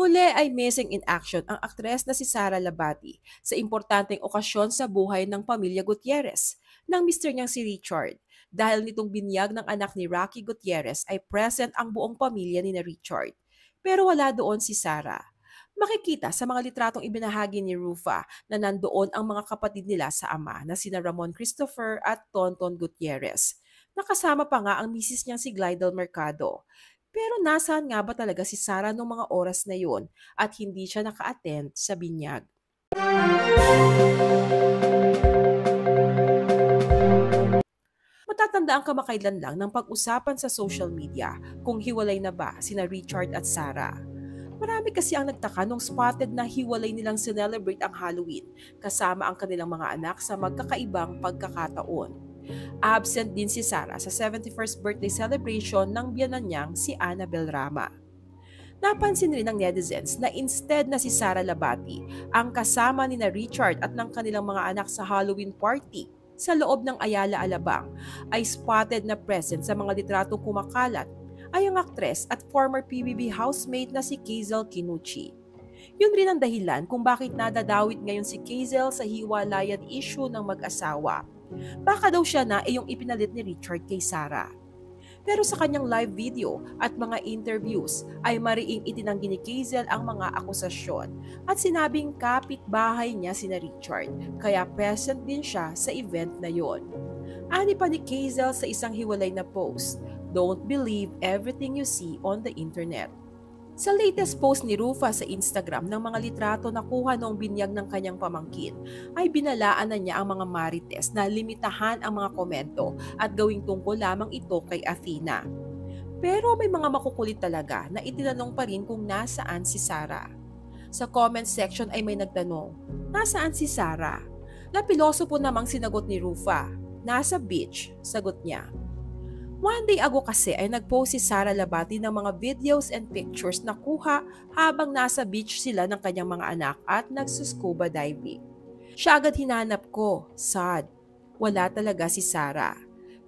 Huli ay missing in action ang aktres na si Sara Labati sa importanteng okasyon sa buhay ng pamilya Gutierrez ng mister niyang si Richard. Dahil nitong binyag ng anak ni Rocky Gutierrez ay present ang buong pamilya ni na Richard. Pero wala doon si Sara. Makikita sa mga litratong ibinahagi ni Rufa na nandoon ang mga kapatid nila sa ama na sina Ramon Christopher at Tonton Gutierrez. Nakasama pa nga ang misis niyang si Glidel Mercado. Pero nasaan nga ba talaga si Sarah noong mga oras na yon at hindi siya naka-attend sa binyag? Matatandaan kamakailan lang ng pag-usapan sa social media kung hiwalay na ba sina Richard at Sarah. Marami kasi ang nagtaka nung spotted na hiwalay nilang sinelebrate ang Halloween kasama ang kanilang mga anak sa magkakaibang pagkakataon. Absent din si Sarah sa 71st birthday celebration ng biyanan niyang si Annabel Rama. Napansin rin ng netizens na instead na si Sara Labati ang kasama ni na Richard at ng kanilang mga anak sa Halloween party sa loob ng Ayala Alabang ay spotted na present sa mga litratong kumakalat ay ang aktres at former PBB housemate na si Kazel Kinuchi. Yun rin ang dahilan kung bakit nadadawit ngayon si Kazel sa hiwalayan issue ng mag-asawa. Baka daw siya na yung ipinalit ni Richard kay Sarah. Pero sa kanyang live video at mga interviews ay mariing itinanggi ni Kazel ang mga akusasyon at sinabing kapitbahay niya sina Richard kaya present din siya sa event na yon. Ani pa ni Kazel sa isang hiwalay na post, "Don't believe everything you see on the internet." Sa latest post ni Rufa sa Instagram ng mga litrato na kuha noong binyag ng kanyang pamangkin, ay binalaan na niya ang mga marites na limitahan ang mga komento at gawing tungkol lamang ito kay Athena. Pero may mga makukulit talaga na itinanong pa rin kung nasaan si Sarah. Sa comment section ay may nagtanong, "Nasaan si Sarah?" Napiloso po namang sinagot ni Rufa, "Nasa beach," sagot niya. One day ago kasi ay nagpost si Sara Labati ng mga videos and pictures na kuha habang nasa beach sila ng kanyang mga anak at nagsuscuba diving. Siya agad hinanap ko, sad. Wala talaga si Sara.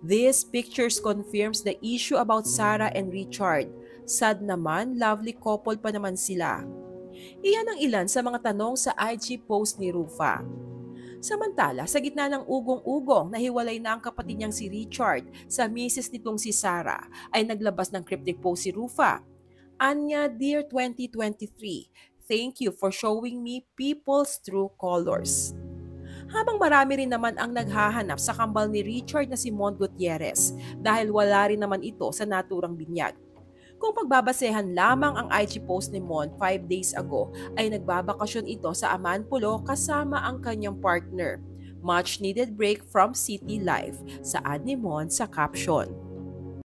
These pictures confirms the issue about Sara and Richard. Sad naman, lovely couple pa naman sila. Iyan ang ilan sa mga tanong sa IG post ni Rufa. Samantala, sa gitna ng ugong-ugong na hiwalay na ang kapatid niyang si Richard sa misis nitong si Sarah, ay naglabas ng cryptic post si Rufa. "Anya, dear 2023, thank you for showing me people's true colors." Habang marami rin naman ang naghahanap sa kambal ni Richard na si Mon Gutierrez dahil wala rin naman ito sa naturang binyag. Kung pagbabasehan lamang ang IG post ni Mon 5 days ago ay nagbabakasyon ito sa Amanpulo kasama ang kanyang partner. Much needed break from city life, saad ni Mon sa caption.